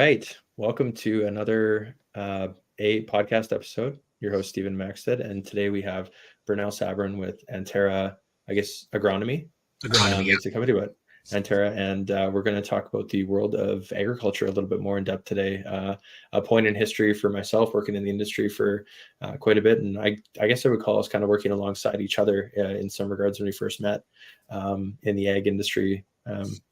right. Welcome to another A podcast episode. Your host, Stephen Maxted. And today we have Brunel Sabourin with Antara, Agronomy. Agronomy, It's a company about Antara. And we're going to talk about the world of agriculture a little bit more in depth today. A point in history for myself, working in the industry for quite a bit. And I guess I would call us kind of working alongside each other in some regards when we first met in the ag industry,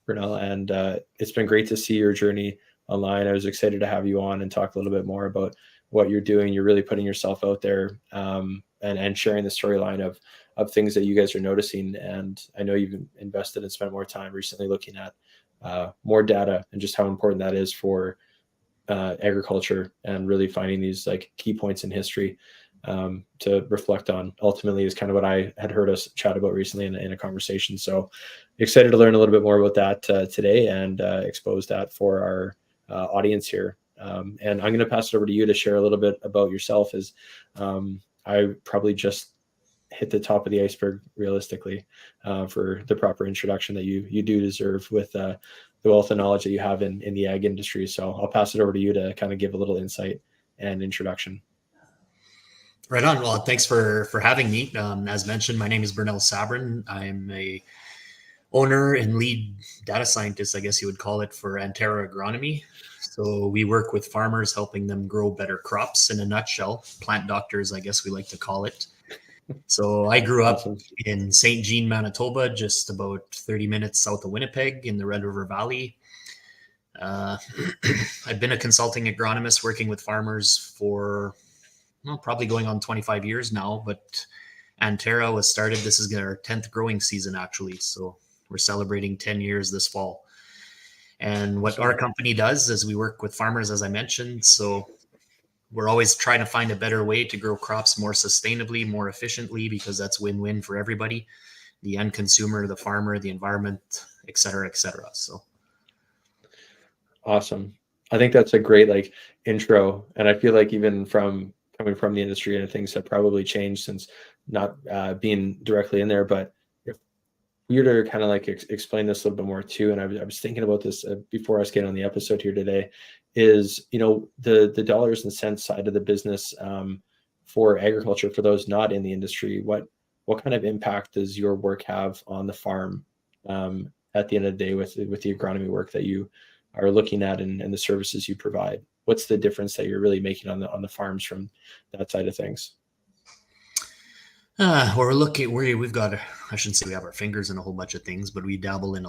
Brunel. And it's been great to see your journey online. I was excited to have you on and talk a little bit more about what you're doing. You're really putting yourself out there and sharing the storyline of things that you guys are noticing. And I know you've invested and spent more time recently looking at more data and just how important that is for agriculture, and really finding these like key points in history to reflect on. Ultimately is kind of what I had heard us chat about recently in a conversation. So excited to learn a little bit more about that today and expose that for our audience here. And I'm going to pass it over to you to share a little bit about yourself, as I probably just hit the top of the iceberg realistically for the proper introduction that you do deserve with the wealth of knowledge that you have in the ag industry. So I'll pass it over to you to kind of give a little insight and introduction. Right on. Well, thanks for having me. As mentioned, my name is Brunel Sabourin. I'm a owner and lead data scientist, I guess you would call it, for Antara Agronomy. So we work with farmers, helping them grow better crops. In a nutshell, plant doctors, I guess we like to call it. So I grew up in St. Jean, Manitoba, just about 30 minutes south of Winnipeg in the Red River Valley. I've been a consulting agronomist working with farmers for probably going on 25 years now, but Antara was started. This is our 10th growing season, actually. So we're celebrating 10 years this fall. And what our company does is we work with farmers, as I mentioned. So we're always trying to find a better way to grow crops more sustainably, more efficiently, because that's win-win for everybody, the end consumer, the farmer, the environment, et cetera, et cetera. So. Awesome. I think that's a great intro. And I feel like even from coming from the industry, and things have probably changed since not being directly in there, but if we were to kind of explain this a little bit more too, and I was thinking about this before us getting on the episode here today, is the dollars and cents side of the business for agriculture, for those not in the industry. What kind of impact does your work have on the farm at the end of the day with the agronomy work that you are looking at and the services you provide? What's the difference that you're really making on the farms from that side of things? We're looking, we've got, I shouldn't say we have our fingers in a whole bunch of things, but we dabble in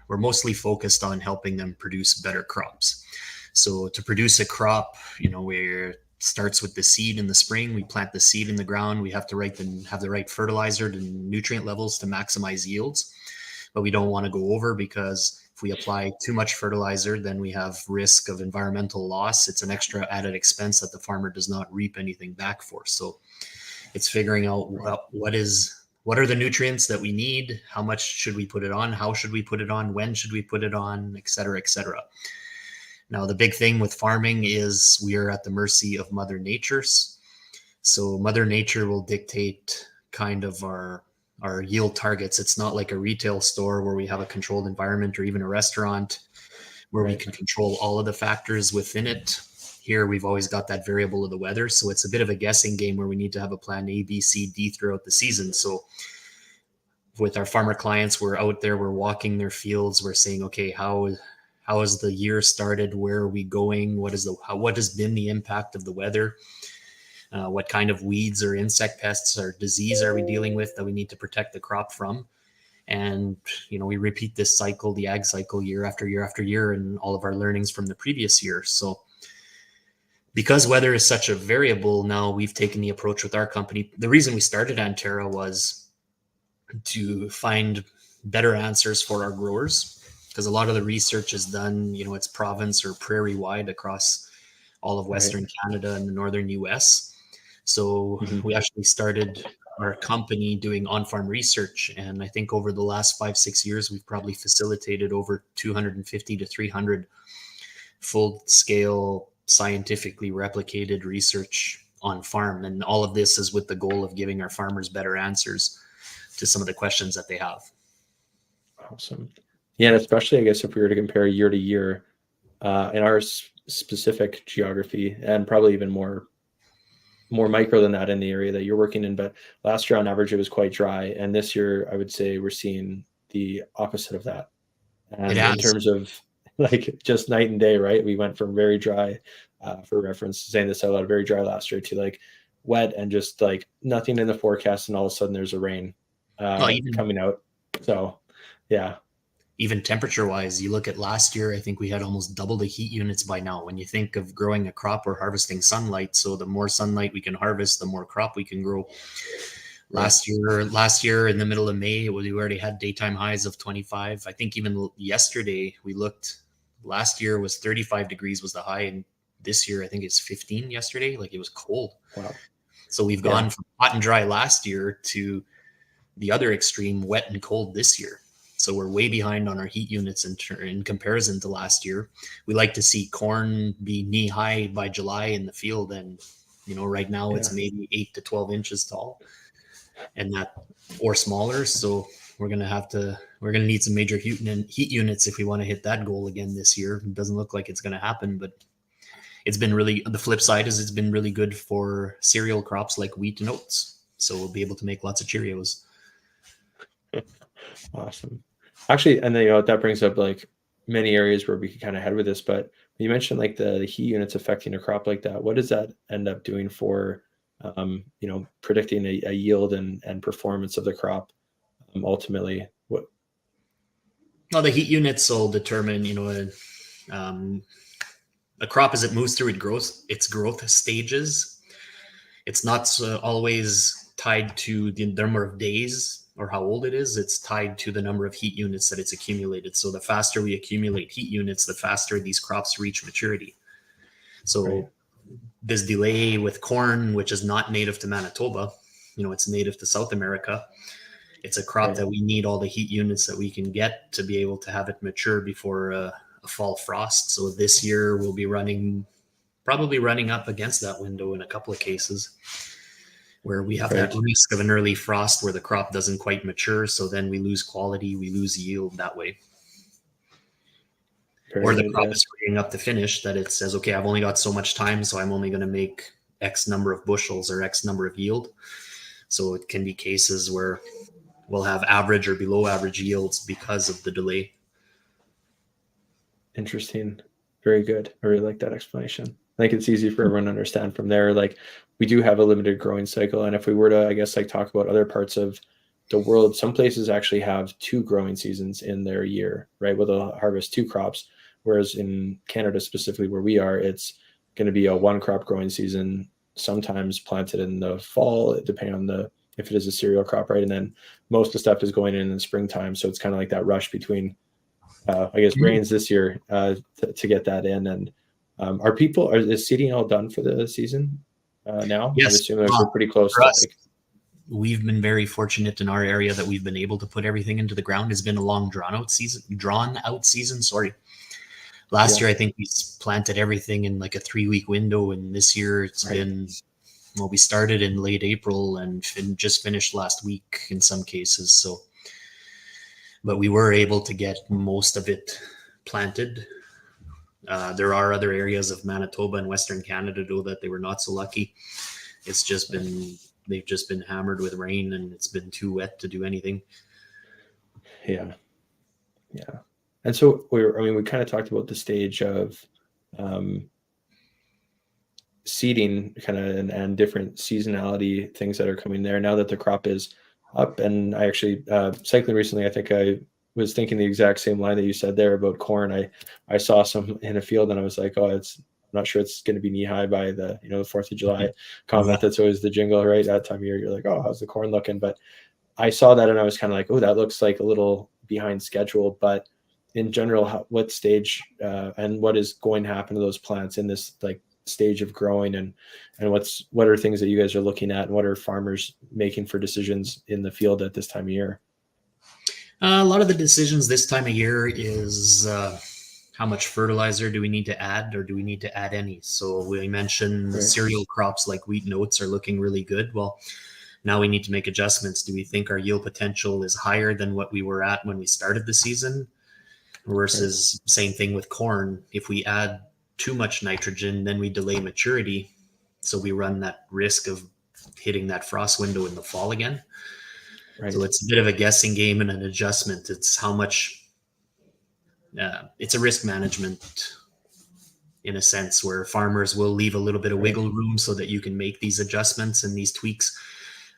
we're mostly focused on helping them produce better crops. So to produce a crop, where starts with the seed in the spring, we plant the seed in the ground. We have to have the right fertilizer and nutrient levels to maximize yields, but we don't want to go over, because if we apply too much fertilizer, then we have risk of environmental loss. It's an extra added expense that the farmer does not reap anything back for. So it's figuring out what are the nutrients that we need, how much should we put it on, how should we put it on, when should we put it on, et cetera, et cetera. Now, the big thing with farming is we are at the mercy of Mother Nature. So Mother Nature will dictate kind of our yield targets. It's not like a retail store where we have a controlled environment, or even a restaurant where we can control all of the factors within it. Here, we've always got that variable of the weather. So it's a bit of a guessing game where we need to have a plan A, B, C, D throughout the season. So with our farmer clients, we're out there, we're walking their fields. We're saying, okay, how has the year started? Where are we going? What has been the impact of the weather? What kind of weeds or insect pests or disease are we dealing with that we need to protect the crop from? And, we repeat this cycle, the ag cycle, year after year after year, and all of our learnings from the previous year. So because weather is such a variable, now we've taken the approach with our company. The reason we started Antara was to find better answers for our growers, because a lot of the research is done, it's province or prairie wide across all of Western Canada and the Northern US. So we actually started our company doing on-farm research. And I think over the last 5-6 years, we've probably facilitated over 250 to 300 full-scale scientifically replicated research on farm. And all of this is with the goal of giving our farmers better answers to some of the questions that they have. Awesome. Yeah, and especially, I guess, if we were to compare year to year, in our specific geography, and probably even more micro than that in the area that you're working in. But last year on average, it was quite dry. And this year, I would say we're seeing the opposite of that. It And in has. terms of like just night and day, right? We went from very dry, for reference, saying this out loud, very dry last year to like wet and just like nothing in the forecast. And all of a sudden there's a rain Well, even coming out. So yeah. even temperature wise, you look at last year, I think we had almost double the heat units by now. When you think of growing a crop, we're harvesting sunlight. So the more sunlight we can harvest, the more crop we can grow. Last year in the middle of May, we already had daytime highs of 25. I think even yesterday we looked, last year was 35 degrees was the high. And this year, I think it's 15 yesterday. Like it was cold. Wow. So we've gone from hot and dry last year to the other extreme, wet and cold this year. So we're way behind on our heat units in comparison to last year. We like to see corn be knee high by July in the field. And, right now it's maybe 8 to 12 inches tall and that, or smaller. So we're going to need some major heat units if we want to hit that goal again this year. It doesn't look like it's going to happen, but it's been really, the flip side is it's been really good for cereal crops like wheat and oats. So we'll be able to make lots of Cheerios. Awesome. Actually, and then, that brings up like many areas where we could kind of head with this, but you mentioned like the heat units affecting a crop like that. What does that end up doing for, predicting a yield and performance of the crop ultimately? What? Well, the heat units will determine, a crop as it moves through its growth stages. It's not always tied to the number of days or how old it is. It's tied to the number of heat units that it's accumulated. So the faster we accumulate heat units, the faster these crops reach maturity. So this delay with corn, which is not native to Manitoba, it's native to South America. It's a crop that we need all the heat units that we can get to be able to have it mature before a fall frost. So this year we'll be probably running up against that window in a couple of cases where we have that risk of an early frost where the crop doesn't quite mature. So then we lose quality, we lose yield that way. Or the crop is bringing up the finish that it says, okay, I've only got so much time, so I'm only going to make X number of bushels or X number of yield. So it can be cases where we'll have average or below average yields because of the delay. Interesting. Very good. I really like that explanation. I think it's easy for everyone to understand from there. Like we do have a limited growing cycle. And if we were to, I guess, like talk about other parts of the world, some places actually have 2 growing seasons in their year, right? Where they'll harvest 2 crops. Whereas in Canada, specifically where we are, it's going to be a 1 crop growing season, sometimes planted in the fall, depending on if it is a cereal crop, right? And then most of the stuff is going in the springtime. So it's kind of like that rush between, rains this year to get that in. And is seeding all done for the season now? Yes. I assume we're pretty close to us, we've been very fortunate in our area that we've been able to put everything into the ground. It's been a long drawn out season. Sorry. Last year, I think we planted everything in like a 3-week window. And this year it's been, we started in late April and just finished last week in some cases. So, but we were able to get most of it planted. There are other areas of Manitoba and Western Canada, though, that they were not so lucky. It's just they've just been hammered with rain and it's been too wet to do anything. Yeah. Yeah. And so we kind of talked about the stage of seeding kind of and different seasonality things that are coming there now that the crop is up. And I actually cycling recently, I think I was thinking the exact same line that you said there about corn. I saw some in a field and I was like, I'm not sure it's going to be knee high by the 4th of July comment. That's always the jingle, right? That time of year, you're like, oh, how's the corn looking? But I saw that and I was kind of like, oh, that looks like a little behind schedule. But in general, what stage and what is going to happen to those plants in this like stage of growing, and what are things that you guys are looking at, and what are farmers making for decisions in the field at this time of year? A lot of the decisions this time of year is how much fertilizer do we need to add, or do we need to add any? So we mentioned cereal crops like wheat and oats are looking really good. Well, now we need to make adjustments. Do we think our yield potential is higher than what we were at when we started the season? Versus same thing with corn. If we add too much nitrogen, then we delay maturity. So we run that risk of hitting that frost window in the fall again. Right. So it's a bit of a guessing game and an adjustment. It's how much, it's a risk management in a sense, where farmers will leave a little bit of wiggle room so that you can make these adjustments and these tweaks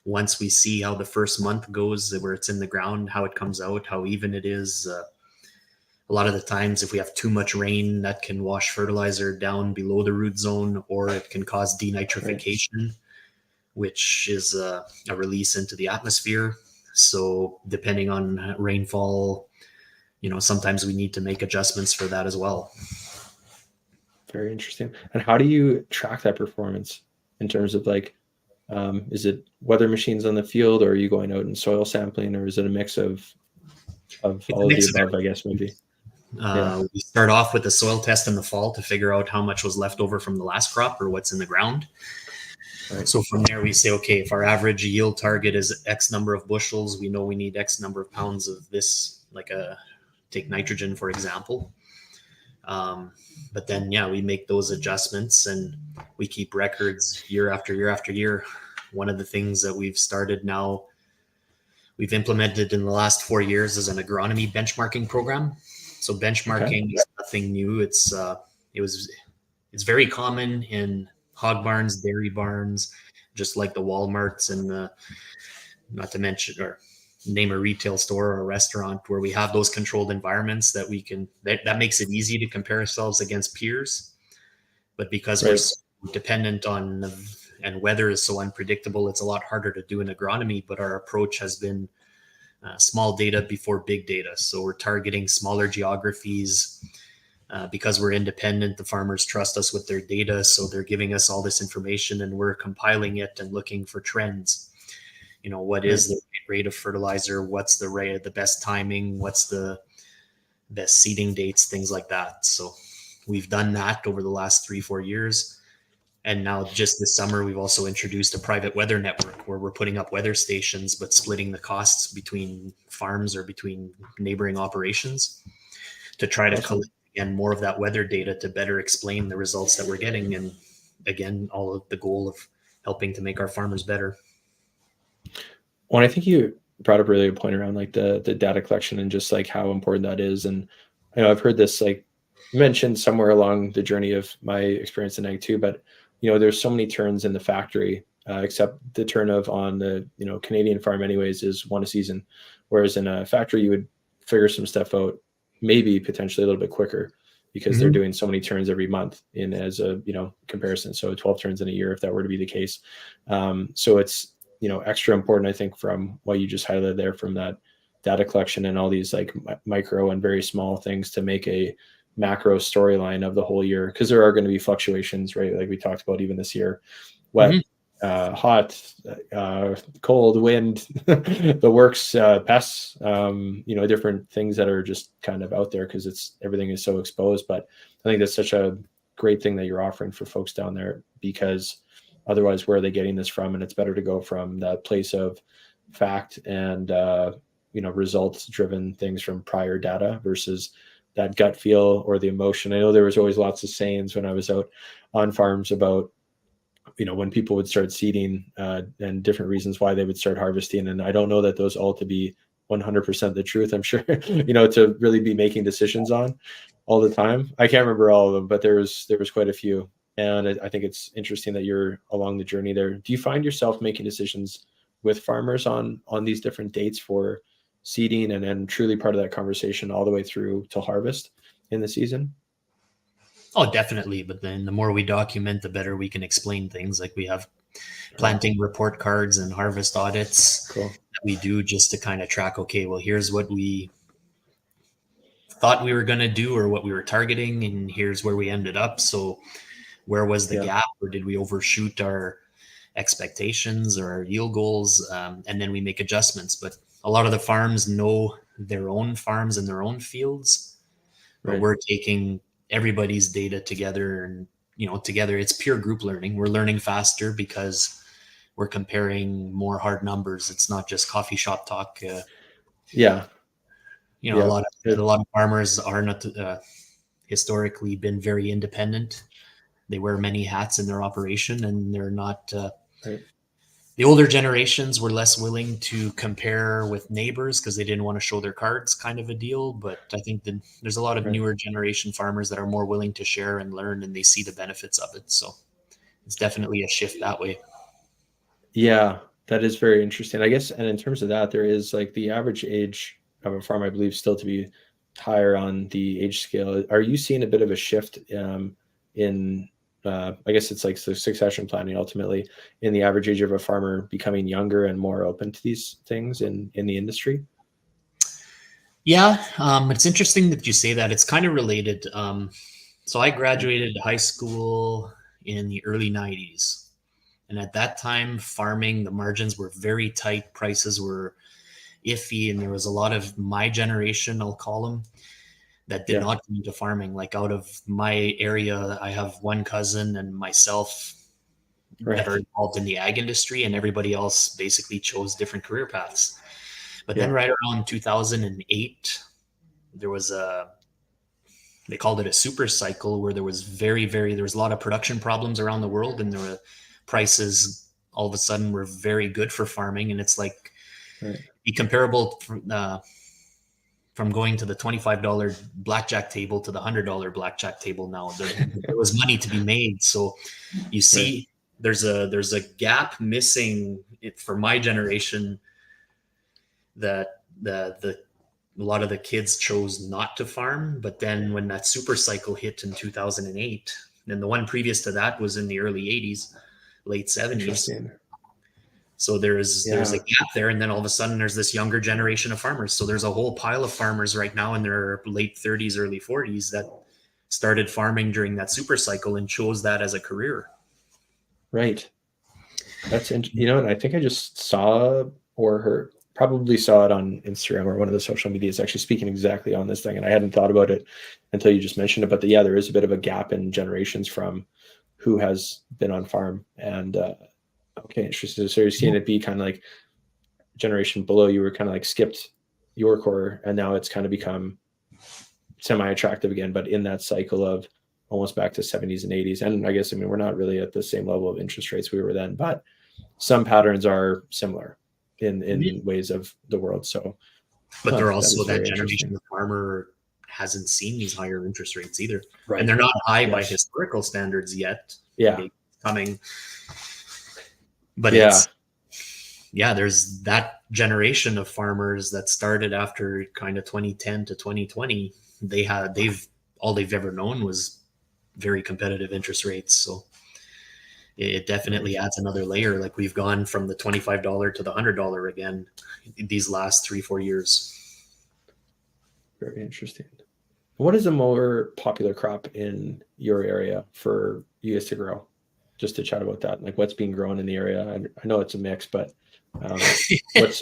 once we see how the first month goes, where it's in the ground, how it comes out, how even it is. A lot of the times, if we have too much rain, that can wash fertilizer down below the root zone, or it can cause denitrification, which is a release into the atmosphere. So depending on rainfall, sometimes we need to make adjustments for that as well. Very interesting. And how do you track that performance in terms of like, is it weather machines on the field, or are you going out and soil sampling, or is it a mix of all of the above, I guess, maybe? We start off with a soil test in the fall to figure out how much was left over from the last crop or what's in the ground. Right. So from there we say, okay, if our average yield target is X number of bushels, we know we need X number of pounds of this, take nitrogen, for example. But then, we make those adjustments and we keep records year after year after year. One of the things that we've started now, we've implemented in the last 4 years, is an agronomy benchmarking program. So benchmarking is nothing new. It's very common in hog barns, dairy barns, just like the Walmarts and not to mention or name a retail store or a restaurant, where we have those controlled environments that we can, that makes it easy to compare ourselves against peers. But because we're so dependent on, and weather is so unpredictable, it's a lot harder to do in agronomy. But our approach has been small data before big data. So we're targeting smaller geographies because we're independent. The farmers trust us with their data. So they're giving us all this information and we're compiling it and looking for trends. What is the rate of fertilizer? What's the rate of the best timing? What's the best seeding dates? Things like that. So we've done that over the last 3-4 years. And now just this summer, we've also introduced a private weather network where we're putting up weather stations, but splitting the costs between farms or between neighboring operations to try to collect again more of that weather data to better explain the results that we're getting. And again, all of the goal of helping to make our farmers better. Well, I think you brought up really a point around like the data collection and just like how important that is. And I've heard this like mentioned somewhere along the journey of my experience in ag too, but there's so many turns in the factory, except the turn of on the Canadian farm anyways is one a season, whereas in a factory you would figure some stuff out maybe potentially a little bit quicker because they're doing so many turns every month in as a comparison. So 12 turns in a year if that were to be the case. So it's extra important, I think, from what you just highlighted there, from that data collection and all these like micro and very small things to make a macro storyline of the whole year, because there are going to be fluctuations, right? Like we talked about even this year, wet, hot, cold, wind, the works, pests, different things that are just kind of out there because everything is so exposed. But I think that's such a great thing that you're offering for folks down there, because otherwise, where are they getting this from? And it's better to go from that place of fact and results driven things from prior data versus that gut feel or the emotion. I know there was always lots of sayings when I was out on farms about when people would start seeding and different reasons why they would start harvesting. And I don't know that those all to be 100% the truth, I'm sure, to really be making decisions on all the time. I can't remember all of them, but there was quite a few. And I think it's interesting that you're along the journey there. Do you find yourself making decisions with farmers on these different dates for seeding and then truly part of that conversation all the way through to harvest in the season? Oh, definitely. But then the more we document, the better we can explain things. Like we have planting report cards and harvest audits that we do just to kind of track, okay, well, here's what we thought we were going to do or what we were targeting, and here's where we ended up. So where was the gap, or did we overshoot our expectations or our yield goals? And then we make adjustments. But a lot of the farms know their own farms and their own fields, but we're taking everybody's data together, and together it's pure group learning. We're learning faster because we're comparing more hard numbers. It's not just coffee shop talk. A lot of farmers are not historically been very independent. They wear many hats in their operation, and they're not. Right. The older generations were less willing to compare with neighbors because they didn't want to show their cards, kind of a deal. But I think that there's a lot of Right. newer generation farmers that are more willing to share and learn, and they see the benefits of it. So it's definitely a shift that way. Yeah, that is very interesting. I guess, and in terms of that, there is like the average age of a farm, I believe, still to be higher on the age scale. Are you seeing a bit of a shift in, I guess it's like the succession planning ultimately, in the average age of a farmer becoming younger and more open to these things in the industry? Yeah, it's interesting that you say that. It's kind of related. So I graduated high school in the early 90s. And at that time, farming, the margins were very tight, prices were iffy, and there was a lot of my generation, I'll call them, that did Yeah, not come into farming. Like out of my area, I have one cousin and myself that are right. involved in the ag industry, and everybody else basically chose different career paths. But then Yeah, right around 2008, there was a they called it a super cycle where there was there was a lot of production problems around the world, and there were prices all of a sudden were very good for farming. And it's like right. be comparable from going to the $25 blackjack table to the $100 blackjack table now. There was money to be made. So you Right. see there's a gap missing for my generation, that the a lot of the kids chose not to farm. But then when that super cycle hit in 2008, and the one previous to that was in the early 80s, late 70s. Interesting. So there's a Yeah, gap there, and then all of a sudden there's this younger generation of farmers. So there's a whole pile of farmers right now in their late 30s, early 40s that started farming during that super cycle and chose that as a career. right. You know, and I think I just saw or heard, probably saw it on Instagram or one of the social medias actually speaking exactly on this thing. And I hadn't thought about it until you just mentioned it. But yeah, there is a bit of a gap in generations from who has been on farm. And okay, interesting. So you're seeing it be kind of like generation below you were kind of like skipped your core, and now it's kind of become semi-attractive again, but in that cycle of almost back to 70s and 80s. And I guess, I mean, we're not really at the same level of interest rates we were then, but some patterns are similar in ways of the world. So But they're that is also that very generation interesting. of farmer hasn't seen these higher interest rates either. And Right. they're not high by Yes. historical standards yet. Yeah. Maybe coming, but Yeah. it's yeah, there's that generation of farmers that started after kind of 2010 to 2020. They've all they've ever known was very competitive interest rates. So it definitely Right. adds another layer. Like we've gone from the $25 to the $100 again these last 3-4 years. Very interesting. What is a more popular crop in your area for you guys to grow? Just to chat about that, like what's being grown in the area. I know it's a mix, but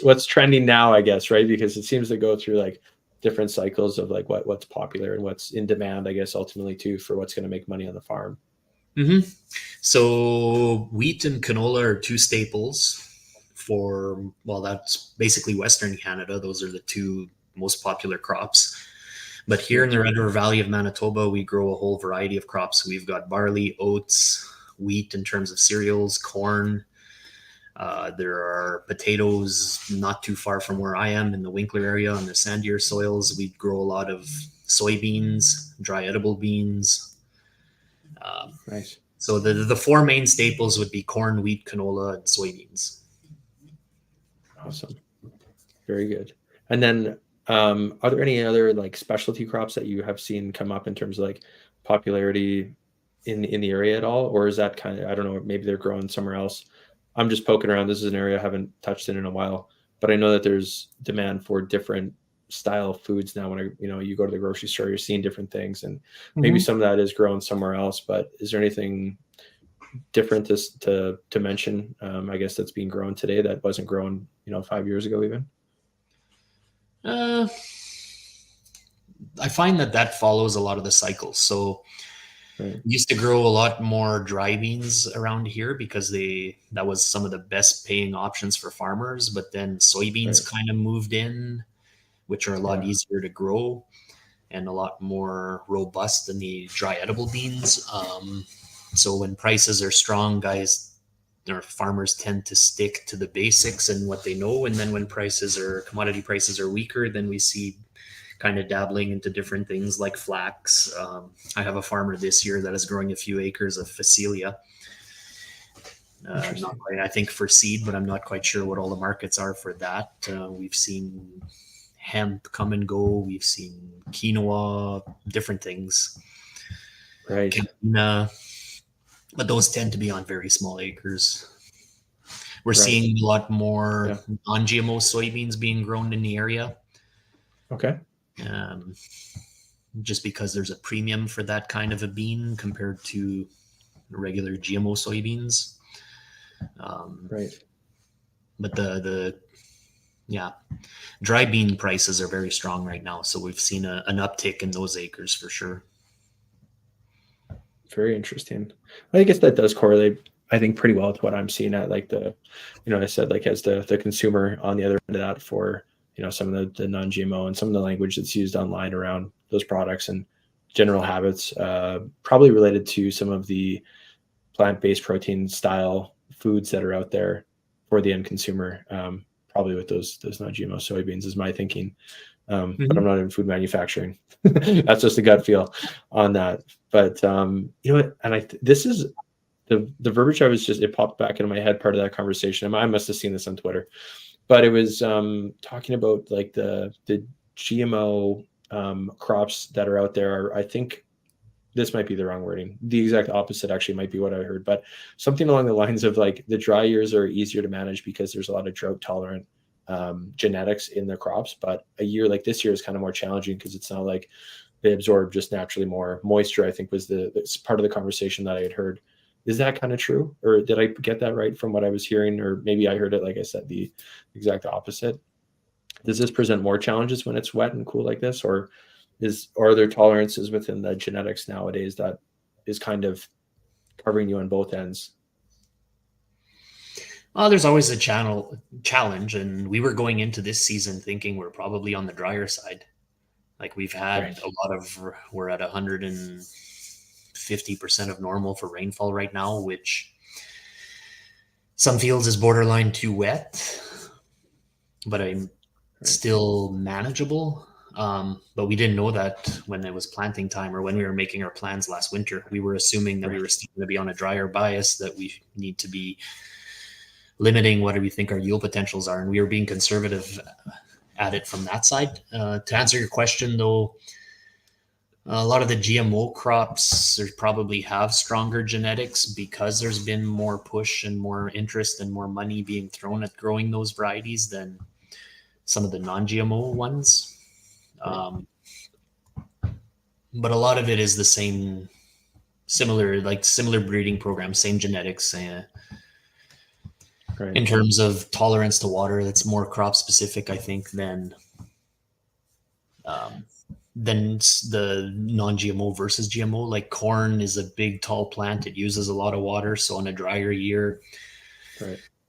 what's trending now, I guess, right? Because it seems to go through like different cycles of like what's popular and what's in demand, I guess, ultimately too, for what's going to make money on the farm. hmm So wheat and canola are two staples for, well, that's basically Western Canada. Those are the two most popular crops. But here Yeah. in the Red River Valley of Manitoba, we grow a whole variety of crops. We've got barley, oats, wheat in terms of cereals, corn. There are potatoes not too far from where I am in the Winkler area on the sandier soils. We grow a lot of soybeans, dry edible beans. Um, Nice. so the four main staples would be corn, wheat, canola, and soybeans. Awesome. Very good. And then are there any other like specialty crops that you have seen come up in terms of like popularity in the area at all? Or is that kind of, I don't know, maybe they're growing somewhere else. I'm just poking around. This is an area I haven't touched in a while, but I know that there's demand for different style of foods now. When you go to the grocery store, you're seeing different things, and maybe Mm-hmm. some of that is grown somewhere else. But is there anything different to mention? I guess that's being grown today that wasn't grown, 5 years ago even. Uh, I find that follows a lot of the cycles. So Right. we used to grow a lot more dry beans around here because that was some of the best paying options for farmers. But then Right. soybeans kind of moved in, which are a lot Yeah. easier to grow. and a lot more robust than the dry edible beans. So when prices are strong, farmers tend to stick to the basics and what they know. And then when commodity prices are weaker, then we see kind of dabbling into different things like flax. I have a farmer this year that is growing a few acres of phacelia. Not quite, I think, for seed, but I'm not quite sure what all the markets are for that. We've seen hemp come and go. We've seen quinoa, different things. Right. Canna, but those tend to be on very small acres. We're seeing a lot more non-GMO soybeans being grown in the area. Okay. Just because there's a premium for that kind of a bean compared to regular GMO soybeans. Right. But the dry bean prices are very strong right now. So we've seen an uptick in those acres for sure. Very interesting. I guess that does correlate, I think, pretty well to what I'm seeing at like I said, like as the consumer on the other end of that for, some of the non-GMO and some of the language that's used online around those products and general habits, probably related to some of the plant-based protein style foods that are out there for the end consumer, probably with those non-GMO soybeans is my thinking. But I'm not in food manufacturing. That's just a gut feel on that. But you know what? And this is the verbiage it popped back into my head, part of that conversation. I must have seen this on Twitter, but it was talking about like the GMO crops that are out there. I think this might be the wrong wording. The exact opposite actually might be what I heard, but something along the lines of like the dry years are easier to manage because there's a lot of drought tolerant genetics in the crops. But a year like this year is kind of more challenging because it's not like they absorb just naturally more moisture, I think was that's part of the conversation that I had heard. Is that kind of true? Or did I get that right from what I was hearing? Or maybe I heard it, like I said, the exact opposite. Does this present more challenges when it's wet and cool like this? Or are there tolerances within the genetics nowadays that is kind of covering you on both ends? Well, there's always a challenge, and we were going into this season thinking we're probably on the drier side. Like we've had we're at 150% of normal for rainfall right now, which some fields is borderline too wet, but I'm still manageable. But we didn't know that when it was planting time or when we were making our plans last winter. We were assuming that we were still going to be on a drier bias, that we need to be limiting what do we think our yield potentials are. And we were being conservative at it from that side. To answer your question, though, a lot of the GMO crops probably have stronger genetics because there's been more push and more interest and more money being thrown at growing those varieties than some of the non-GMO ones. But a lot of it is the similar breeding programs, same genetics. In terms of tolerance to water, that's more crop specific, I think, than the non-GMO versus GMO. Like corn is a big, tall plant. It uses a lot of water. So on a drier year,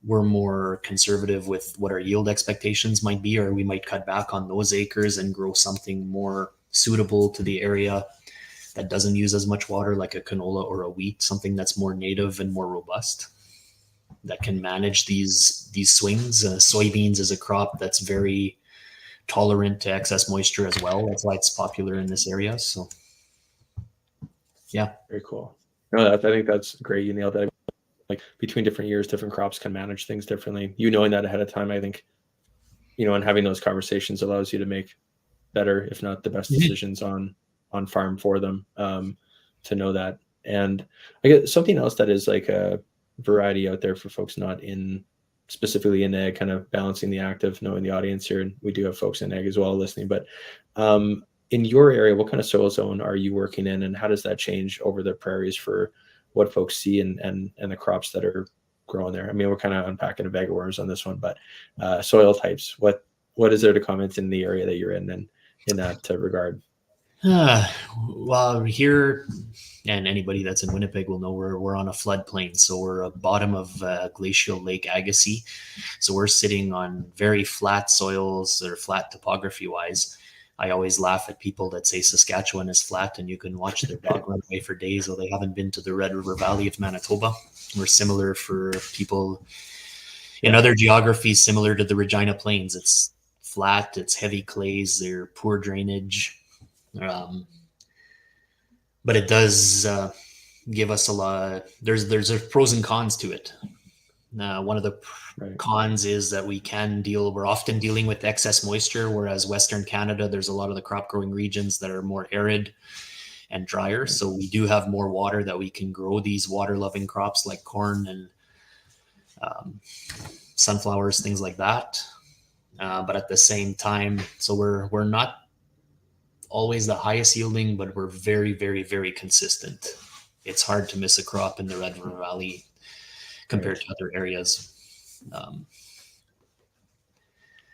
we're more conservative with what our yield expectations might be, or we might cut back on those acres and grow something more suitable to the area that doesn't use as much water, like a canola or a wheat, something that's more native and more robust that can manage these swings. Soybeans is a crop that's very tolerant to excess moisture as well. That's why it's popular in this area. So yeah. Very cool. No, I think that's great. You nailed that. Like between different years, different crops can manage things differently. Knowing that ahead of time, I think, and having those conversations allows you to make better, if not the best decisions on farm for them, to know that. And I guess something else that is like a variety out there for folks not specifically in ag, kind of balancing the act of knowing the audience here. And we do have folks in ag as well listening, but in your area, what kind of soil zone are you working in, and how does that change over the prairies for what folks see and the crops that are growing there? I mean, we're kind of unpacking a bag of worms on this one, but soil types, what is there to comment in the area that you're in that regard? Well, here, and anybody that's in Winnipeg will know we're on a floodplain. So we're a bottom of glacial Lake Agassiz. So we're sitting on very flat soils, or flat topography wise. I always laugh at people that say Saskatchewan is flat and you can watch their dog run away for days, or they haven't been to the Red River Valley of Manitoba. We're similar for people in other geographies similar to the Regina Plains. It's flat, it's heavy clays, they're poor drainage. But it does give us a lot. There's pros and cons to it. One of the cons is that we're often dealing with excess moisture, whereas Western Canada, there's a lot of the crop growing regions that are more arid and drier. So we do have more water that we can grow these water loving crops like corn and sunflowers, things like that. But at the same time, so we're not always the highest yielding, but we're very, very, very consistent. It's hard to miss a crop in the Red River Valley compared to other areas.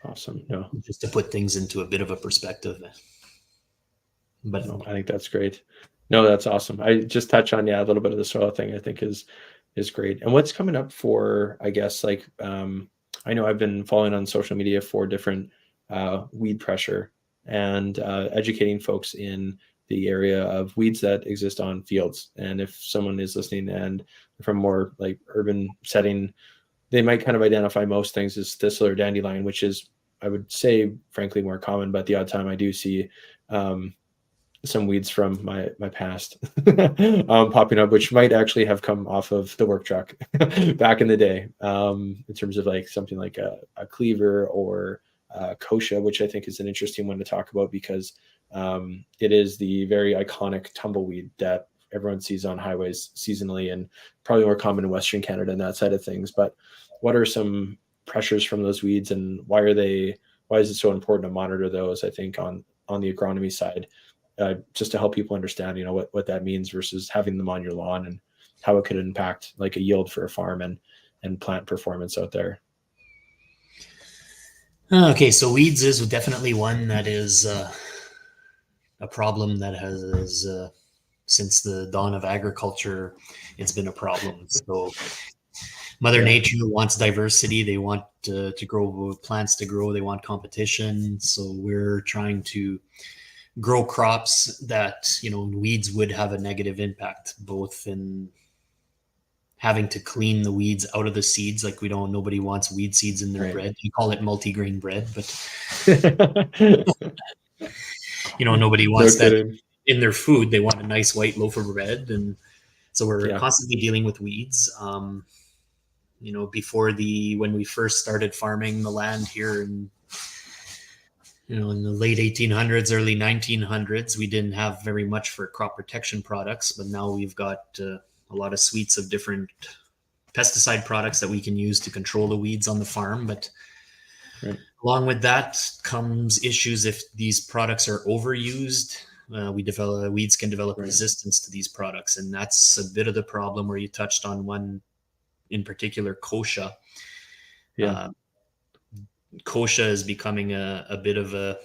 Awesome. No, just to put things into a bit of a perspective. But no, I think that's great. No, that's awesome. I just touch on a little bit of the soil thing. I think is great. And what's coming up for, I guess, like I know I've been following on social media for different weed pressure and educating folks in the area of weeds that exist on fields. And if someone is listening and from more like urban setting, they might kind of identify most things as thistle or dandelion, which is, I would say, frankly, more common. But the odd time I do see some weeds from my past popping up, which might actually have come off of the work truck back in the day, in terms of like something like a cleaver or kochia, which I think is an interesting one to talk about because it is the very iconic tumbleweed that everyone sees on highways seasonally and probably more common in Western Canada and that side of things. But what are some pressures from those weeds and why is it so important to monitor those, I think, on the agronomy side, just to help people understand, what that means versus having them on your lawn and how it could impact like a yield for a farm and plant performance out there. Okay, so weeds is definitely one that is a problem that has since the dawn of agriculture, it's been a problem. So Mother Nature wants diversity. They want to grow plants to grow. They want competition. So we're trying to grow crops that, weeds would have a negative impact, both in having to clean the weeds out of the seeds. Like nobody wants weed seeds in their bread. You call it multi-grain bread, but nobody wants that in their food. They want a nice white loaf of bread. And so we're constantly dealing with weeds. Before when we first started farming the land here in the late 1800s, early 1900s, we didn't have very much for crop protection products, but now we've got a lot of suites of different pesticide products that we can use to control the weeds on the farm. But along with that comes issues if these products are overused. Weeds can develop resistance to these products, and that's a bit of the problem where you touched on one in particular, kochia. Kochia is becoming a bit of a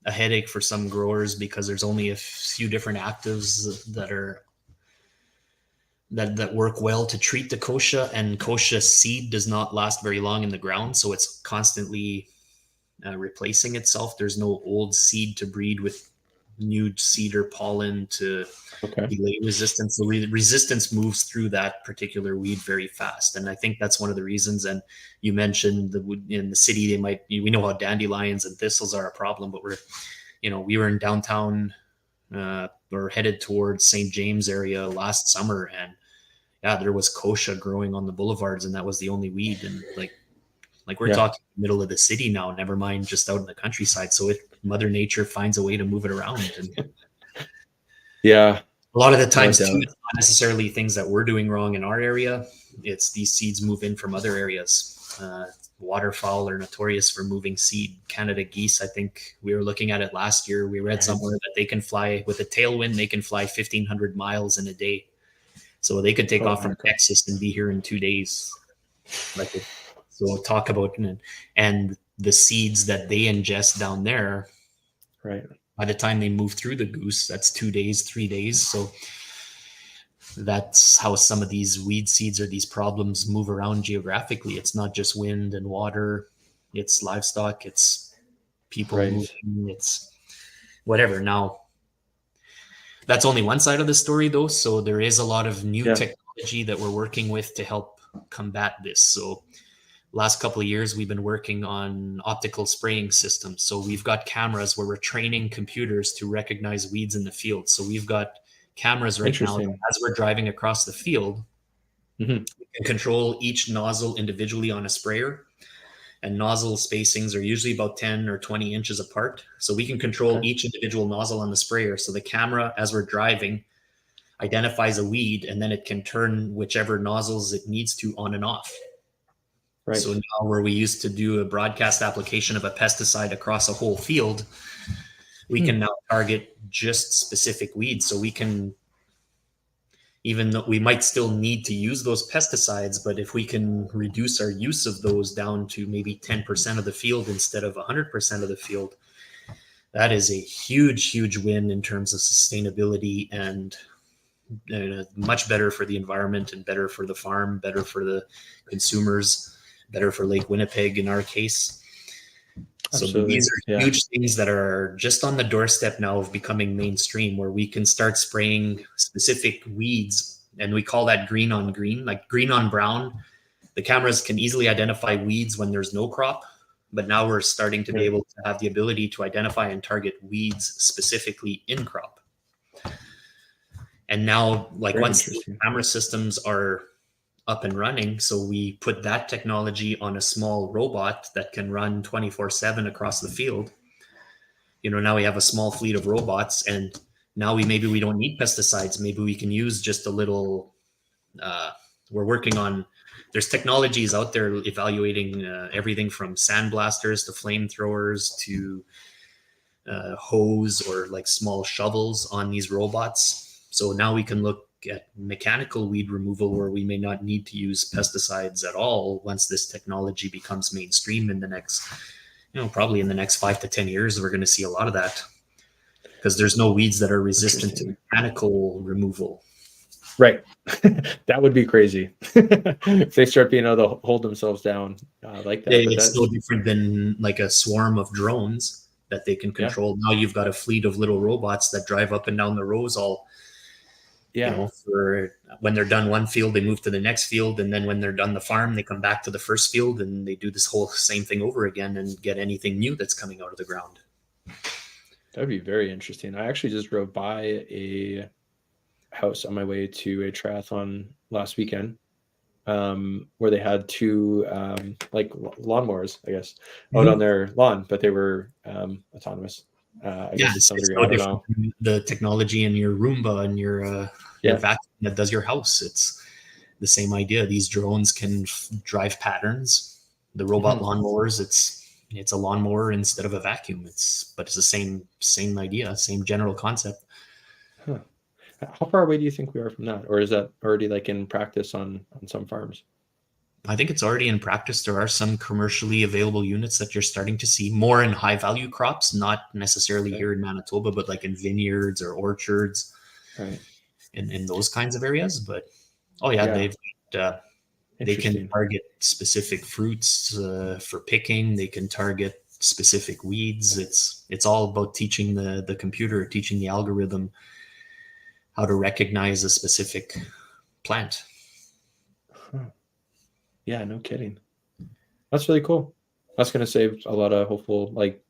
headache for some growers because there's only a few different actives that work well to treat the kochia, and kochia seed does not last very long in the ground, so it's constantly replacing itself. There's no old seed to breed with new seed or pollen to delay resistance. So resistance moves through that particular weed very fast, and I think that's one of the reasons. And you mentioned in the city we know how dandelions and thistles are a problem, but we were in downtown or headed towards St. James area last summer, and there was kochia growing on the boulevards, and that was the only weed. And like we're talking middle of the city now, never mind just out in the countryside. So Mother Nature finds a way to move it around. And a lot of the times too, it's not necessarily things that we're doing wrong in our area. It's these seeds move in from other areas. Waterfowl are notorious for moving seed. Canada geese, I think we were looking at it last year. We read somewhere that they can fly with a tailwind. They can fly 1,500 miles in a day. So they could take off from Texas and be here in 2 days. So talk about, and the seeds that they ingest down there, by the time they move through the goose, that's 2 days, 3 days. So that's how some of these weed seeds or these problems move around geographically. It's not just wind and water, it's livestock, it's people moving, it's whatever. Now, that's only one side of the story, though. So there is a lot of new Yeah. technology that we're working with to help combat this. So last couple of years, we've been working on optical spraying systems. So we've got cameras where we're training computers to recognize weeds in the field. So we've got cameras right now that Interesting. as we're driving across the field, Hmm. we can control each nozzle individually on a sprayer. And nozzle spacings are usually about 10 or 20 inches apart. So we can control Okay. each individual nozzle on the sprayer. So the camera, as we're driving, identifies a weed, and then it can turn whichever nozzles it needs to on and off. So Right. now where we used to do a broadcast application of a pesticide across a whole field, we Hmm. can now target just specific weeds. So we can, even though we might still need to use those pesticides, but if we can reduce our use of those down to maybe 10% of the field instead of 100% of the field, that is a huge, huge win in terms of sustainability and much better for the environment and better for the farm, better for the consumers, better for Lake Winnipeg in our case. So these Absolutely. are Yeah. huge things that are just on the doorstep now of becoming mainstream, where we can start spraying specific weeds, and we call that green on green, like green on brown. The cameras can easily identify weeds when there's no crop, but now we're starting to be Right. able to have the ability to identify and target weeds specifically in crop. And now, like Very once the interesting. camera systems are up and running, so we put that technology on a small robot that can run 24/7 across the field. Now we have a small fleet of robots, and now maybe we don't need pesticides. Maybe we can use just a little. Uh, we're working on. There's technologies out there evaluating everything from sandblasters to flamethrowers to hose or like small shovels on these robots. So now we can look at mechanical weed removal where we may not need to use pesticides at all once this technology becomes mainstream in the next, probably in the next 5 to 10 years. We're going to see a lot of that because there's no weeds that are resistant to Interesting. mechanical removal. Right. That would be crazy if they start being able to hold themselves down like that. But It's that, no different than like a swarm of drones that they can yeah, control. Now you've got a fleet of little robots that drive up and down the rows all yeah, for when they're done one field, they move to the next field. And then when they're done the farm, they come back to the first field and they do this whole same thing over again and get anything new that's coming out of the ground. that would be very interesting. I actually just drove by a house on my way to a triathlon last weekend, where they had two like lawnmowers, I guess, out on Mm-hmm. their lawn, but they were autonomous. I Yeah, guess to some it's degree. no I don't different know. than the technology in your Roomba and your Yeah. vacuum that does your house. It's the same idea. These drones can drive patterns. The robot Mhm. lawnmowers, it's a lawnmower instead of a vacuum. It's the same idea, same general concept. Huh. How far away do you think we are from that, or is that already like in practice on some farms? I think it's already in practice. There are some commercially available units that you're starting to see more in high value crops, not necessarily Okay. here in Manitoba, but like in vineyards or orchards Right. in those kinds of areas. But oh yeah, Yeah. uh, they can Interesting. target specific fruits for picking. They can target specific weeds. It's all about teaching the computer, teaching the algorithm how to recognize a specific plant. Huh. Yeah. No kidding. That's really cool. That's going to save a lot of hopeful like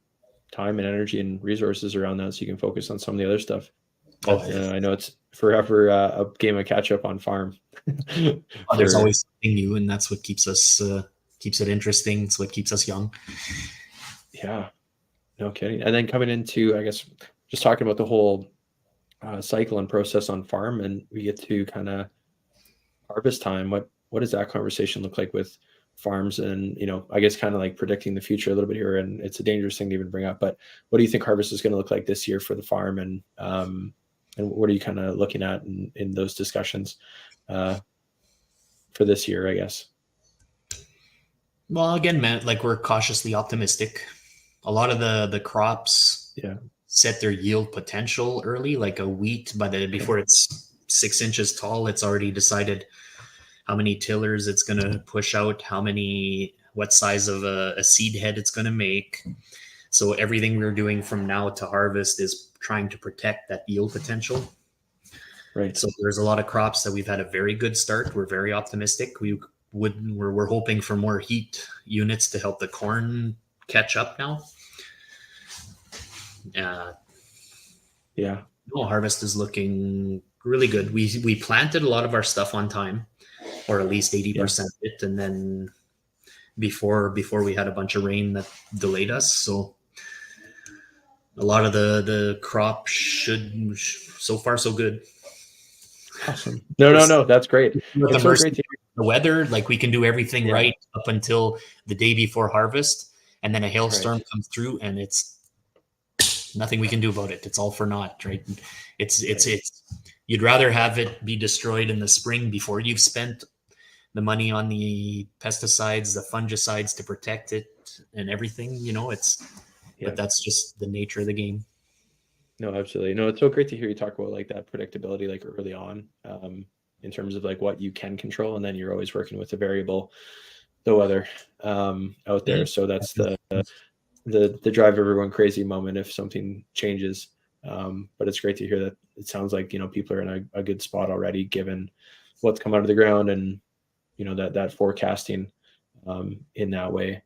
time and energy and resources around that, so you can focus on some of the other stuff. Oh, I know it's forever a game of catch up on farm. there's For always something new, and that's what keeps it interesting. It's what keeps us young. yeah, no kidding. And then coming into, I guess, just talking about the whole cycle and process on farm, and we get to kind of harvest time. What does that conversation look like with farms? And I guess kind of like predicting the future a little bit here. And it's a dangerous thing to even bring up. But what do you think harvest is going to look like this year for the farm? And what are you kind of looking at in those discussions uh, for this year? I guess. Well, again, man, like we're cautiously optimistic. A lot of the crops Yeah. set their yield potential early, like a wheat. Okay. Before it's 6 inches tall, it's already decided how many tillers it's going to push out, what size of a seed head it's going to make. So everything we're doing from now to harvest is trying to protect that yield potential. Right. So there's a lot of crops that we've had a very good start. We're very optimistic. We're hoping for more heat units to help the corn catch up now. Yeah. No, harvest is looking really good. We planted a lot of our stuff on time, or at least 80% of it, and then before we had a bunch of rain that delayed us. So a lot of the crop should, so far so good. Awesome. No, that's great. With It's so great to hear. the weather, like we can do everything right up until the day before harvest, and then a hailstorm comes through, and it's nothing we can do about it. It's all for naught, right? It's you'd rather have it be destroyed in the spring before you've spent the money on the pesticides, the fungicides to protect it and everything, but that's just the nature of the game. No, absolutely. No, it's so great to hear you talk about like that predictability, like early on, in terms of like what you can control. And then you're always working with the variable, the weather, out there. So that's the drive everyone crazy moment if something changes. But it's great to hear that it sounds like, people are in a good spot already, given what's come out of the ground and, that forecasting, in that way.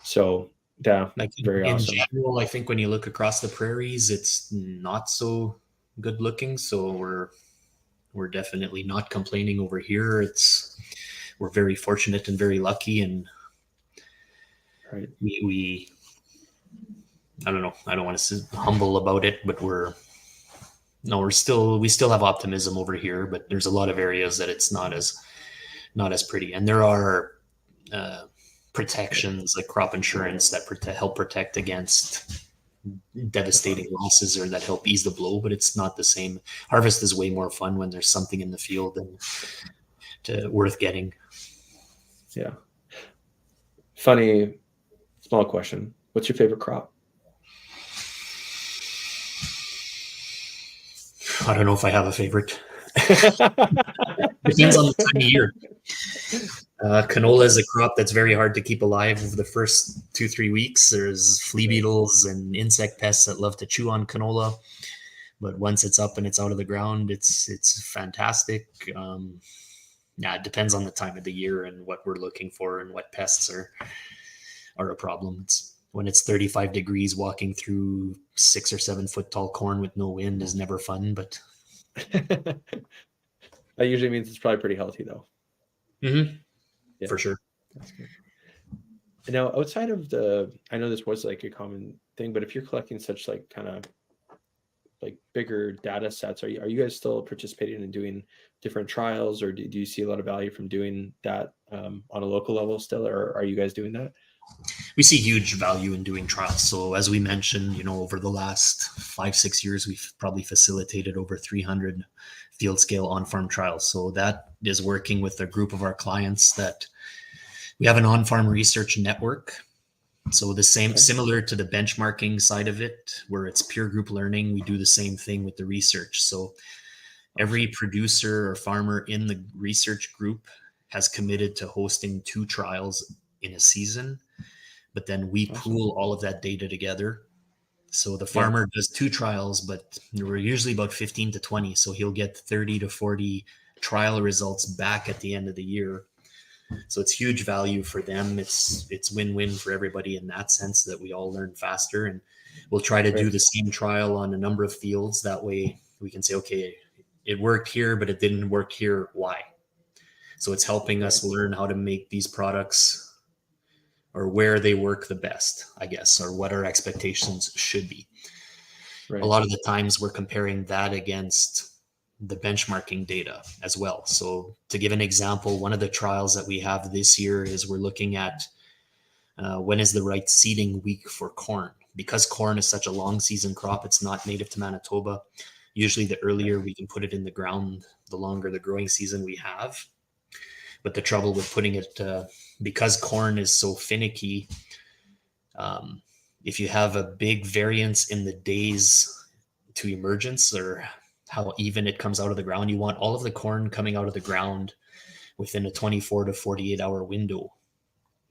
So yeah, like very in awesome. general, I think when you look across the prairies, it's not so good looking. So we're definitely not complaining over here. We're very fortunate and very lucky, and Right. we I don't know. I don't want to say humble about it, but we still have optimism over here. But there's a lot of areas that it's not as pretty, and there are protections like crop insurance that help protect against devastating losses or that help ease the blow, but it's not the same. Harvest is way more fun when there's something in the field and worth getting. Yeah. Funny small question. What's your favorite crop? I don't know if I have a favorite. Depends on the time of year. Canola is a crop that's very hard to keep alive over the first 2-3 weeks. There's flea beetles and insect pests that love to chew on canola, but once it's up and it's out of the ground, it's fantastic. It depends on the time of the year and what we're looking for and what pests are a problem. When it's 35 degrees, walking through 6 or 7 foot tall corn with no wind is never fun, but that usually means it's probably pretty healthy though. Mm-hmm. Yeah. For sure. That's good. Now, outside of I know this was like a common thing, but if you're collecting such like kind of like bigger data sets, are you guys still participating in doing different trials, or do you see a lot of value from doing that on a local level still, or are you guys doing that? We see huge value in doing trials. So as we mentioned, over the last 5-6 years, we've probably facilitated over 300 field scale on-farm trials. So that is working with a group of our clients that we have an on-farm research network. So similar to the benchmarking side of it, where it's peer group learning, we do the same thing with the research. So every producer or farmer in the research group has committed to hosting 2 trials in a season, but then we pool all of that data together. So the farmer does 2 trials, but we're usually about 15 to 20. So he'll get 30 to 40 trial results back at the end of the year. So it's huge value for them. It's win-win for everybody in that sense, that we all learn faster, and we'll try to do the same trial on a number of fields. That way we can say, okay, it worked here, but it didn't work here. Why? So it's helping us learn how to make these products, or where they work the best, I guess, or what our expectations should be. Right. A lot of the times we're comparing that against the benchmarking data as well. So to give an example, one of the trials that we have this year is we're looking at when is the right seeding week for corn. Because corn is such a long season crop, it's not native to Manitoba. Usually the earlier we can put it in the ground, the longer the growing season we have. But the trouble with putting it, because corn is so finicky, if you have a big variance in the days to emergence, or how even it comes out of the ground, you want all of the corn coming out of the ground within a 24 to 48 hour window,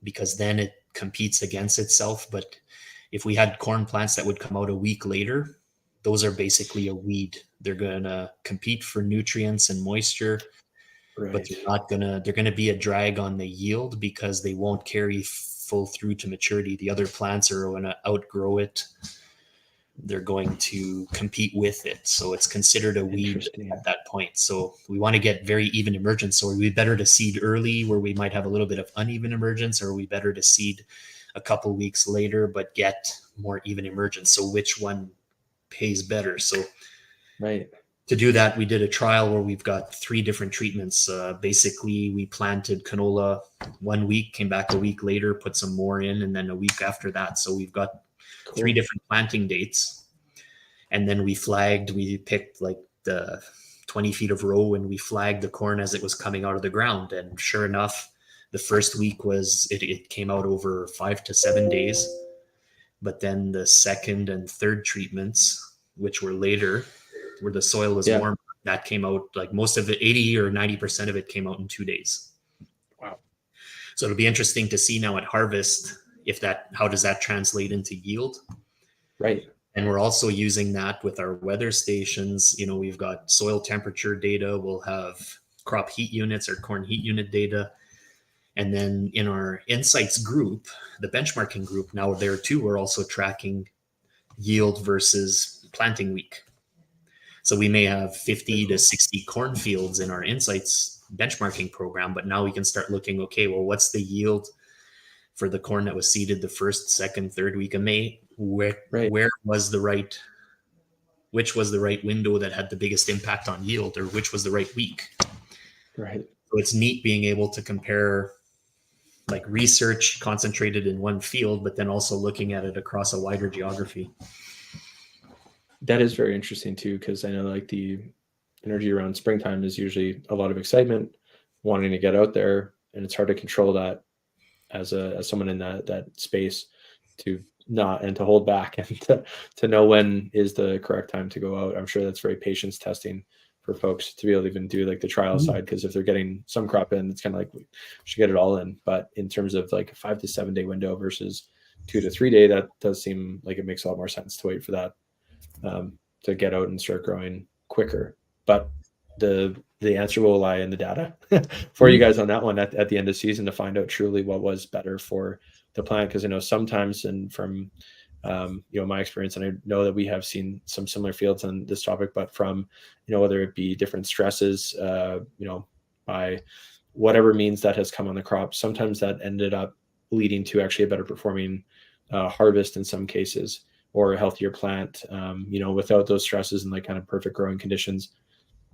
because then it competes against itself. But If we had corn plants that would come out a week later, those are basically a weed. They're going to compete for nutrients and moisture, but Right. they're going to be a drag on the yield because they won't carry full through to maturity. The other plants are going to outgrow it. They're going to compete with it. So it's considered a weed Interesting. at that point. So we want to get very even emergence. So are we better to seed early where we might have a little bit of uneven emergence, or are we better to seed a couple weeks later but get more even emergence? So which one pays better? So Right. to do that, we did a trial where we've got 3 different treatments. Basically, we planted canola 1 week, came back a week later, put some more in, and then a week after that. So we've got 3 Cool. different planting dates. And then we picked like the 20 feet of row, and we flagged the corn as it was coming out of the ground. And sure enough, the first week it came out over 5 to 7 days. But then the second and third treatments, which were later, where the soil was warm, that came out like most of it, 80 or 90% of it came out in 2 days. Wow. So it'll be interesting to see now at harvest how does that translate into yield? Right. And we're also using that with our weather stations. We've got soil temperature data. We'll have crop heat units or corn heat unit data. And then in our insights group, the benchmarking group, now there too, we're also tracking yield versus planting week. So we may have 50 to 60 cornfields in our insights benchmarking program, but now we can start looking, okay, well, what's the yield for the corn that was seeded the first, second, third week of May? Where was which was the right window that had the biggest impact on yield, or which was the right week? Right. So it's neat being able to compare like research concentrated in one field, but then also looking at it across a wider geography. That is very interesting too, because I know like the energy around springtime is usually a lot of excitement, wanting to get out there, and it's hard to control that as someone in that space to hold back and to know when is the correct time to go out. I'm sure that's very patience testing for folks to be able to even do like the trial side, because if they're getting some crop in, it's kind of like we should get it all in. But in terms of like a 5 to 7 day window versus 2 to 3 day, that does seem like it makes a lot more sense to wait for that to get out and start growing quicker. But the answer will lie in the data for you guys on that one at the end of the season to find out truly what was better for the plant. Because I know sometimes, and from my experience, and I know that we have seen some similar fields on this topic, but from whether it be different stresses, by whatever means that has come on the crop, sometimes that ended up leading to actually a better performing harvest in some cases, or a healthier plant, without those stresses and like kind of perfect growing conditions.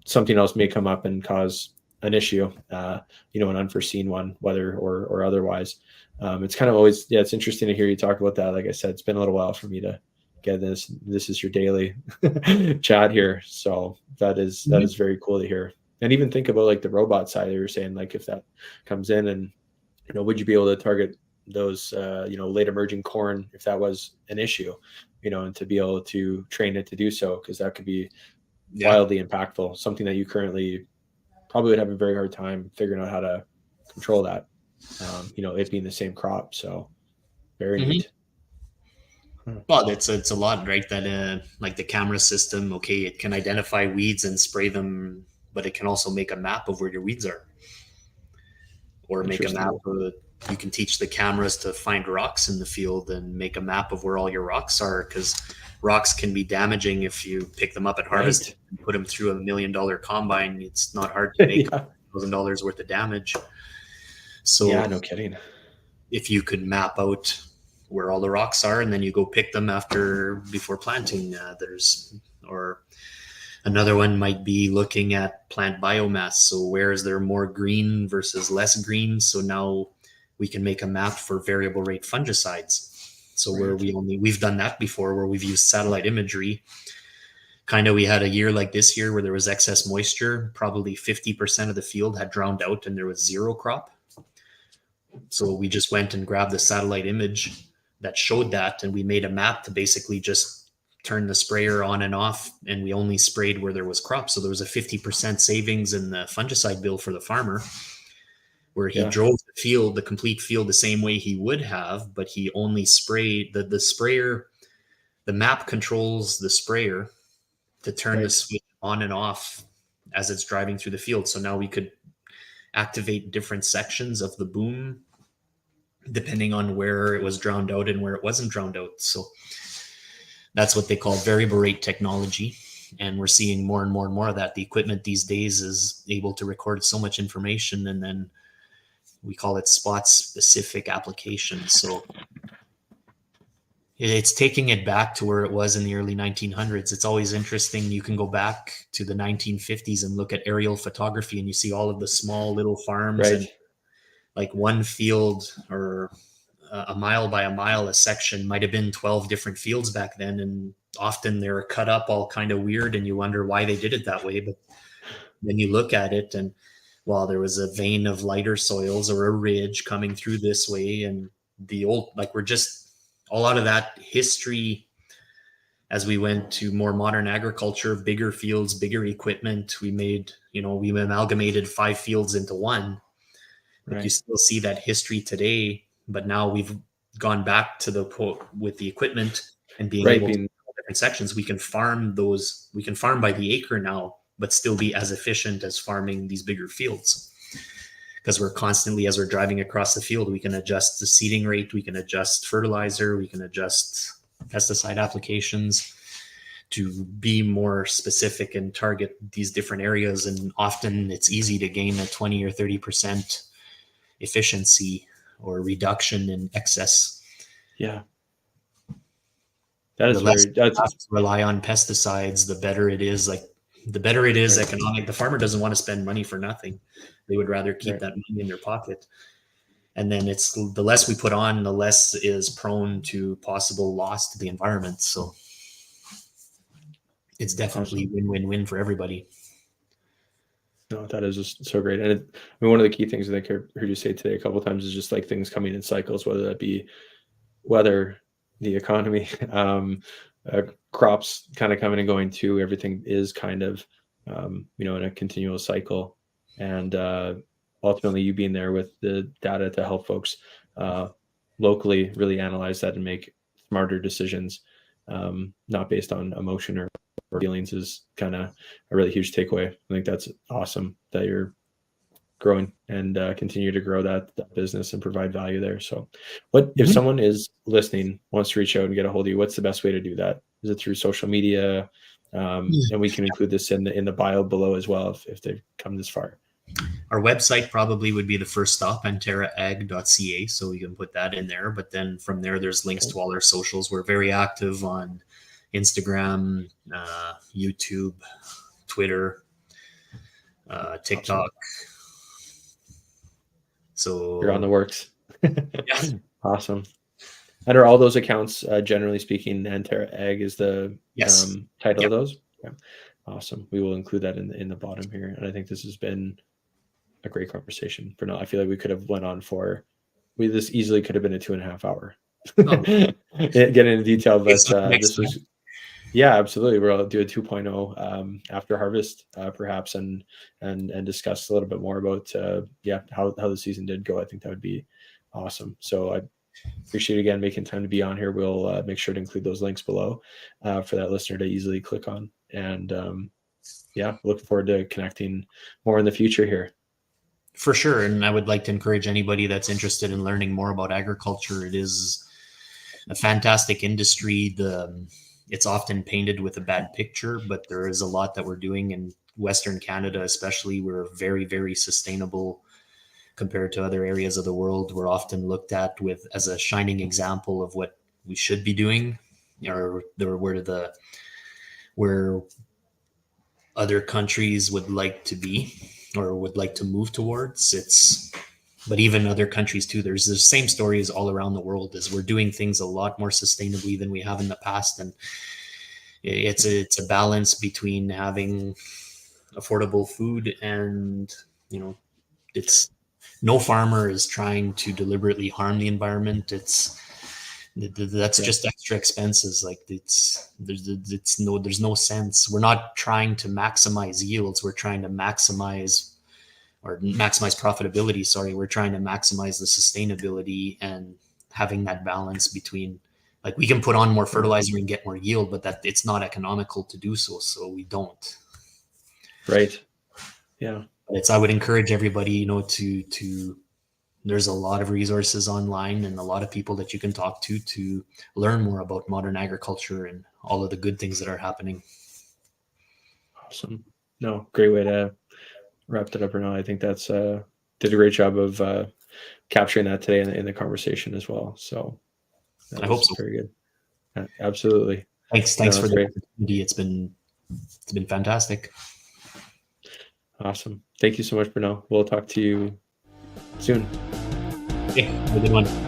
Something else may come up and cause an issue, an unforeseen one, whether or otherwise. It's kind of always, it's interesting to hear you talk about that. Like I said, it's been a little while for me to get this. This is your daily chat here. So that is very cool to hear. And even think about like the robot side, you were saying, like if that comes in and, would you be able to target those, late emerging corn if that was an issue, and to be able to train it to do so, because that could be wildly impactful, something that you currently probably would have a very hard time figuring out how to control that, it being the same crop. So very neat. Well, it's a lot, right? That like the camera system, okay, it can identify weeds and spray them, but it can also make a map of where your weeds are, or make a map of, you can teach the cameras to find rocks in the field and make a map of where all your rocks are, because rocks can be damaging if you pick them up at harvest and put them through $1 million combine. It's not hard to make $1,000 worth of damage. So no kidding. If you could map out where all the rocks are, and then you go pick them before planting, or another one might be looking at plant biomass. So where is there more green versus less green? So now we can make a map for variable rate fungicides. So where we've done that before, where we've used satellite imagery. Kind of, we had a year like this year where there was excess moisture. Probably 50% of the field had drowned out and there was zero crop. So we just went and grabbed the satellite image that showed that, and we made a map to basically just turn the sprayer on and off, and we only sprayed where there was crop. So there was a 50% savings in the fungicide bill for the farmer, where he drove field, the complete field, the same way he would have, but he only sprayed the sprayer. The map controls the sprayer to turn the Right. switch on and off as it's driving through the field. So now we could activate different sections of the boom depending on where it was drowned out and where it wasn't drowned out. So that's what they call variable rate technology. And we're seeing more and more and more of that. The equipment these days is able to record so much information, and then we call it spot specific applications. So it's taking it back to where it was in the early 1900s. It's always interesting. You can go back to the 1950s and look at aerial photography, and you see all of the small little farms, Right. and like one field or a mile by a mile, a section might have been 12 different fields back then. And often they're cut up all kind of weird, and you wonder why they did it that way. But then you look at it, and well, there was a vein of lighter soils or a ridge coming through this way. And the old, like, we're just a lot of that history as we went to more modern agriculture, bigger fields, bigger equipment. We amalgamated 5 fields into one. Like, you still see that history today, but now we've gone back to the quote with the equipment and being able to different sections. We can farm by the acre now, but still be as efficient as farming these bigger fields. Because we're constantly, as we're driving across the field, we can adjust the seeding rate, we can adjust fertilizer, we can adjust pesticide applications to be more specific and target these different areas. And often it's easy to gain a 20 or 30% efficiency or reduction in excess. Yeah. That is that's rely on pesticides, the better it is. Like, the better it is economic. The farmer doesn't want to spend money for nothing. They would rather keep that money in their pocket. And then it's the less we put on, the less is prone to possible loss to the environment. So it's definitely win-win-win for everybody. No, that is just so great. And one of the key things I think I heard you say today a couple of times is just like things coming in cycles, whether that be weather, the economy, crops kind of coming and going too. Everything is kind of, in a continual cycle. And ultimately, you being there with the data to help folks locally really analyze that and make smarter decisions, not based on emotion or feelings, is kind of a really huge takeaway. I think that's awesome that you're growing and continue to grow that business and provide value there. So if someone is listening, wants to reach out and get a hold of you, what's the best way to do that? Is it through social media? And we can include this in the bio below as well if they've come this far. Our website probably would be the first stop, antaraag.ca, so we can put that in there. But then from there, there's links to all our socials. We're very active on Instagram, YouTube, Twitter, TikTok. So you're on the works. Yeah. Awesome. And are all those accounts, generally speaking, Antara Ag is the title of those? Yeah. Awesome. We will include that in the bottom here. And I think this has been a great conversation for now. I feel like we could have went on this easily could have been a 2.5 hour get into detail, but this was, absolutely. We'll do a 2.0 after harvest, perhaps, and discuss a little bit more about how the season did go. I think that would be awesome. So I appreciate again making time to be on here. We'll make sure to include those links below for that listener to easily click on. And looking forward to connecting more in the future here. For sure. And I would like to encourage anybody that's interested in learning more about agriculture. It is a fantastic industry. It's often painted with a bad picture, but there is a lot that we're doing in Western Canada, especially. We're very, very sustainable compared to other areas of the world. We're often looked at as a shining example of what we should be doing, or where other countries would like to be or would like to move towards. But even other countries too, there's the same stories all around the world, as we're doing things a lot more sustainably than we have in the past. And it's a balance between having affordable food and, it's no farmer is trying to deliberately harm the environment. That's just extra expenses. Like, there's no sense. We're not trying to maximize yields. We're trying to maximize or maximize profitability. Sorry, we're trying to maximize the sustainability and having that balance between, like, we can put on more fertilizer and get more yield, but that it's not economical to do so. So we don't. Right. Yeah. I would encourage everybody, to there's a lot of resources online and a lot of people that you can talk to learn more about modern agriculture and all of the good things that are happening. Awesome. No, great way to wrap that up, Brunel. I think that's did a great job of capturing that today in the conversation as well. So I hope so. Very good. Absolutely. Thanks for the opportunity. It's been fantastic. Awesome. Thank you so much, Brunel. We'll talk to you soon. Okay, have a good one.